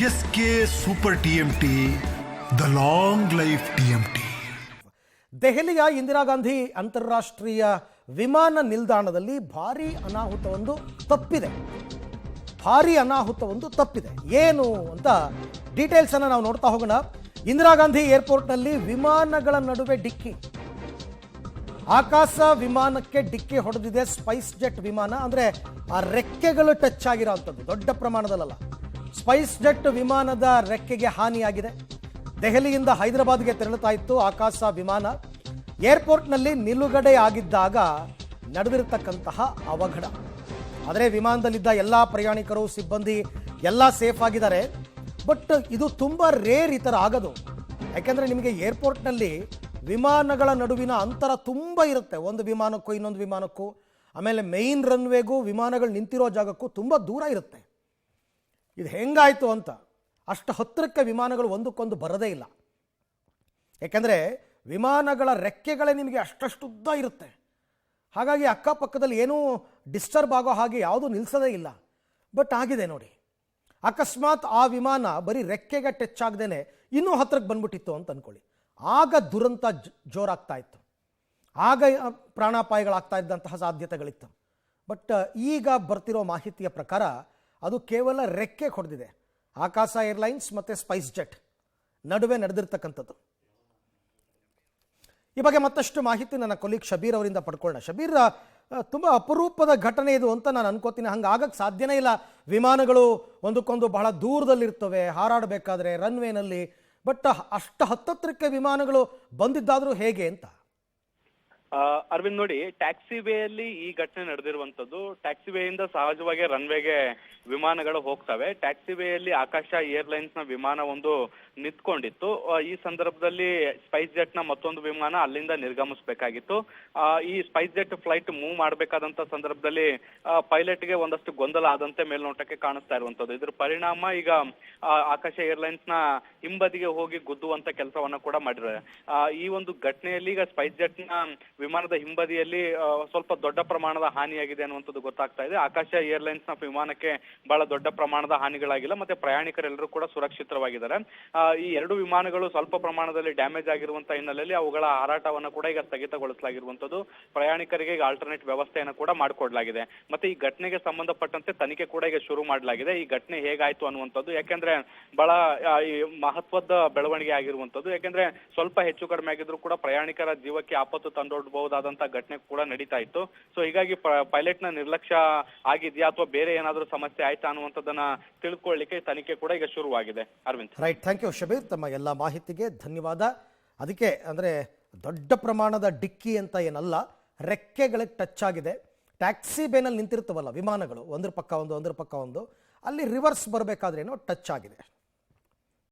S K super TMT, the long life TMT. ದೆಹಲಿಯ ಇಂದಿರಾ ಗಾಂಧಿ ಅಂತಾರಾಷ್ಟ್ರೀಯ ವಿಮಾನ ನಿಲ್ದಾಣದಲ್ಲಿ ಭಾರೀ ಅನಾಹುತವೊಂದು ತಪ್ಪಿದೆ. ಏನು ಅಂತ ಡೀಟೇಲ್ಸ್ ಅನ್ನು ನಾವು ನೋಡ್ತಾ ಹೋಗೋಣ. ಇಂದಿರಾ ಗಾಂಧಿ ಏರ್ಪೋರ್ಟ್ನಲ್ಲಿ ವಿಮಾನಗಳ ನಡುವೆ ಡಿಕ್ಕಿ, ಆಕಾಶ ವಿಮಾನಕ್ಕೆ ಡಿಕ್ಕಿ ಹೊಡೆದಿದೆ. ಸ್ಪೈಸ್ ಜೆಟ್ ವಿಮಾನ, ಅಂದರೆ ಆ ರೆಕ್ಕೆಗಳು ಟಚ್ ಆಗಿರೋ ಅಂಥದ್ದು, ದೊಡ್ಡ ಪ್ರಮಾಣದಲ್ಲ. ಸ್ಪೈಸ್ ಜೆಟ್ ವಿಮಾನದ ರೆಕ್ಕೆಗೆ ಹಾನಿಯಾಗಿದೆ. ದೆಹಲಿಯಿಂದ ಹೈದರಾಬಾದ್ಗೆ ತೆರಳುತ್ತಾ ಇತ್ತು ಆಕಾಶ ವಿಮಾನ. ಏರ್ಪೋರ್ಟ್ನಲ್ಲಿ ನಿಲುಗಡೆ ಆಗಿದ್ದಾಗ ನಡೆದಿರತಕ್ಕಂತಹ ಅವಘಡ. ಆದರೆ ವಿಮಾನದಲ್ಲಿದ್ದ ಎಲ್ಲ ಪ್ರಯಾಣಿಕರು, ಸಿಬ್ಬಂದಿ ಎಲ್ಲ ಸೇಫ್ ಆಗಿದ್ದಾರೆ. ಬಟ್ ಇದು ತುಂಬ ರೇರ್ ಈ ಥರ ಆಗೋದು. ಯಾಕೆಂದರೆ ನಿಮಗೆ ಏರ್ಪೋರ್ಟ್ನಲ್ಲಿ ವಿಮಾನಗಳ ನಡುವಿನ ಅಂತರ ತುಂಬ ಇರುತ್ತೆ, ಒಂದು ವಿಮಾನಕ್ಕೂ ಇನ್ನೊಂದು ವಿಮಾನಕ್ಕೂ. ಆಮೇಲೆ ಮೇಯ್ನ್ ರನ್ವೇಗೂ ವಿಮಾನಗಳು ನಿಂತಿರೋ ಜಾಗಕ್ಕೂ ತುಂಬ ದೂರ ಇರುತ್ತೆ. ಇದು ಹೆಂಗಾಯಿತು ಅಂತ, ಅಷ್ಟು ಹತ್ತಿರಕ್ಕೆ ವಿಮಾನಗಳು ಒಂದಕ್ಕೊಂದು ಬರೋದೇ ಇಲ್ಲ. ಯಾಕೆಂದರೆ ವಿಮಾನಗಳ ರೆಕ್ಕೆಗಳೇ ನಿಮಗೆ ಅಷ್ಟಷ್ಟು ಉದ್ದ ಇರುತ್ತೆ. ಹಾಗಾಗಿ ಅಕ್ಕಪಕ್ಕದಲ್ಲಿ ಏನೂ ಡಿಸ್ಟರ್ಬ್ ಆಗೋ ಹಾಗೆ ಯಾವುದೂ ನಿಲ್ಲಿಸೋದೇ ಇಲ್ಲ. ಬಟ್ ಆಗಿದೆ ನೋಡಿ, ಅಕಸ್ಮಾತ್ ಆ ವಿಮಾನ ಬರೀ ರೆಕ್ಕೆಗೆ ಟಚ್ ಆಗದೇನೆ ಇನ್ನೂ ಹತ್ತಿರಕ್ಕೆ ಬಂದ್ಬಿಟ್ಟಿತ್ತು ಅಂತ ಅಂದ್ಕೊಳ್ಳಿ, ಆಗ ದುರಂತ ಜೋರಾಗ್ತಾ ಇತ್ತು, ಆಗ ಪ್ರಾಣಾಪಾಯಗಳಾಗ್ತಾ ಇದ್ದಂತಹ ಸಾಧ್ಯತೆಗಳಿತ್ತು. ಬಟ್ ಈಗ ಬರ್ತಿರೋ ಮಾಹಿತಿಯ ಪ್ರಕಾರ ಅದು ಕೇವಲ ರೆಕ್ಕೆ ಹೊಡೆದಿದೆ. ಆಕಾಶ ಏರ್ಲೈನ್ಸ್ ಮತ್ತು ಸ್ಪೈಸ್ ಜೆಟ್ ನಡುವೆ ನಡೆದಿರ್ತಕ್ಕಂಥದ್ದು. ಈ ಬಗ್ಗೆ ಮತ್ತಷ್ಟು ಮಾಹಿತಿ ನನ್ನ ಕೊಲೀಗ್ ಶಬೀರ್ ಅವರಿಂದ ಪಡ್ಕೊಳ್ಳೋಣ. ಶಬೀರ್, ತುಂಬ ಅಪರೂಪದ ಘಟನೆ ಇದು ಅಂತ ನಾನು ಅನ್ಕೋತೀನಿ. ಹಂಗಾಗಕ್ಕೆ ಸಾಧ್ಯನೇ ಇಲ್ಲ. ವಿಮಾನಗಳು ಒಂದಕ್ಕೊಂದು ಬಹಳ ದೂರದಲ್ಲಿರ್ತವೆ ಹಾರಾಡಬೇಕಾದ್ರೆ ರನ್ವೇನಲ್ಲಿ. ಬಟ್ ಅಷ್ಟು ಹತ್ತತ್ರಕ್ಕೆ ವಿಮಾನಗಳು ಬಂದಿದ್ದಾದರೂ ಹೇಗೆ ಅಂತ? ಅರವಿಂದ್, ನೋಡಿ, ಟ್ಯಾಕ್ಸಿ ವೇಯಲ್ಲಿ ಈ ಘಟನೆ ನಡೆದಿರುವಂತದ್ದು. ಟ್ಯಾಕ್ಸಿ ವೇಯಿಂದ ಸಹಜವಾಗಿ ರನ್ವೇಗೆ ವಿಮಾನಗಳು ಹೋಗ್ತವೆ. ಟ್ಯಾಕ್ಸಿ ವೇಯಲ್ಲಿ ಆಕಾಶ ಏರ್ಲೈನ್ಸ್ ನ ವಿಮಾನ ಒಂದು ನಿಂತ್ಕೊಂಡಿತ್ತು. ಈ ಸಂದರ್ಭದಲ್ಲಿ ಸ್ಪೈಸ್ ಜೆಟ್ ನ ಮತ್ತೊಂದು ವಿಮಾನ ಅಲ್ಲಿಂದ ನಿರ್ಗಮಿಸಬೇಕಾಗಿತ್ತು. ಈ ಸ್ಪೈಸ್ ಜೆಟ್ ಫ್ಲೈಟ್ ಮೂವ್ ಮಾಡಬೇಕಾದಂತ ಸಂದರ್ಭದಲ್ಲಿ ಪೈಲಟ್ಗೆ ಒಂದಷ್ಟು ಗೊಂದಲ ಆದಂತೆ ಮೇಲ್ನೋಟಕ್ಕೆ ಕಾಣಿಸ್ತಾ ಇರುವಂತದ್ದು. ಇದ್ರ ಪರಿಣಾಮ ಈಗ ಆಕಾಶ ಏರ್ಲೈನ್ಸ್ ನ ಹಿಂಬದಿಗೆ ಹೋಗಿ ಗುದ್ದುವಂತ ಕೆಲಸವನ್ನ ಕೂಡ ಮಾಡಿದ್ದಾರೆ. ಈ ಒಂದು ಘಟನೆಯಲ್ಲಿ ಈಗ ಸ್ಪೈಸ್ ಜೆಟ್ ನ ವಿಮಾನದ ಹಿಂಬದಿಯಲ್ಲಿ ಸ್ವಲ್ಪ ದೊಡ್ಡ ಪ್ರಮಾಣದ ಹಾನಿಯಾಗಿದೆ ಅನ್ನುವಂಥದ್ದು ಗೊತ್ತಾಗ್ತಾ ಇದೆ. ಆಕಾಶ ಏರ್ಲೈನ್ಸ್ ನ ವಿಮಾನಕ್ಕೆ ಬಹಳ ದೊಡ್ಡ ಪ್ರಮಾಣದ ಹಾನಿಗಳಾಗಿಲ್ಲ, ಮತ್ತೆ ಪ್ರಯಾಣಿಕರೆಲ್ಲರೂ ಕೂಡ ಸುರಕ್ಷಿತವಾಗಿದ್ದಾರೆ. ಈ ಎರಡು ವಿಮಾನಗಳು ಸ್ವಲ್ಪ ಪ್ರಮಾಣದಲ್ಲಿ ಡ್ಯಾಮೇಜ್ ಆಗಿರುವಂತಹ ಹಿನ್ನೆಲೆಯಲ್ಲಿ ಅವುಗಳ ಹಾರಾಟವನ್ನು ಕೂಡ ಈಗ ಸ್ಥಗಿತಗೊಳಿಸಲಾಗಿರುವಂತದ್ದು. ಪ್ರಯಾಣಿಕರಿಗೆ ಈಗ ಆಲ್ಟರ್ನೇಟ್ ವ್ಯವಸ್ಥೆಯನ್ನು ಕೂಡ ಮಾಡಿಕೊಡ್ಲಾಗಿದೆ. ಮತ್ತೆ ಈ ಘಟನೆಗೆ ಸಂಬಂಧಪಟ್ಟಂತೆ ತನಿಖೆ ಕೂಡ ಈಗ ಶುರು ಮಾಡಲಾಗಿದೆ. ಈ ಘಟನೆ ಹೇಗಾಯ್ತು ಅನ್ನುವಂಥದ್ದು, ಯಾಕೆಂದ್ರೆ ಬಹಳ ಮಹತ್ವದ ಬೆಳವಣಿಗೆ ಆಗಿರುವಂತದ್ದು. ಯಾಕೆಂದ್ರೆ ಸ್ವಲ್ಪ ಹೆಚ್ಚು ಕಡಿಮೆ ಆಗಿದ್ರು ಕೂಡ ಪ್ರಯಾಣಿಕರ ಜೀವಕ್ಕೆ ಆಪತ್ತು ತಂದೊಡ್ಡಬಹುದಾದಂತಹ ಘಟನೆ ಕೂಡ ನಡೀತಾ ಇತ್ತು. ಸೊ ಹೀಗಾಗಿ ಪೈಲಟ್ ನ ನಿರ್ಲಕ್ಷ್ಯ ಆಗಿದೆಯಾ ಅಥವಾ ಬೇರೆ ಏನಾದರೂ ಸಮಸ್ಯೆ ಆಯ್ತಾ ಅನ್ನುವಂಥದ್ದನ್ನ ತಿಳ್ಕೊಳ್ಳಿಕ್ಕೆ ತನಿಖೆ ಕೂಡ ಈಗ ಶುರುವಾಗಿದೆ. Arvind, right, thank you Shabbir, ತಮ್ಮ ಎಲ್ಲ ಮಾಹಿತಿಗೆ ಧನ್ಯವಾದ. ಅದಕ್ಕೆ ಅಂದರೆ ದೊಡ್ಡ ಪ್ರಮಾಣದ ಡಿಕ್ಕಿ ಅಂತ ಏನಲ್ಲ, ರೆಕ್ಕೆಗಳಿಗೆ ಟಚ್ ಆಗಿದೆ. ಟ್ಯಾಕ್ಸಿ ಬೇನಲ್ಲಿ ನಿಂತಿರ್ತವಲ್ಲ ವಿಮಾನಗಳು, ಒಂದ್ರ ಪಕ್ಕ ಒಂದು ಅಲ್ಲಿ ರಿವರ್ಸ್ ಬರಬೇಕಾದ್ರೇನೋ ಟಚ್ ಆಗಿದೆ.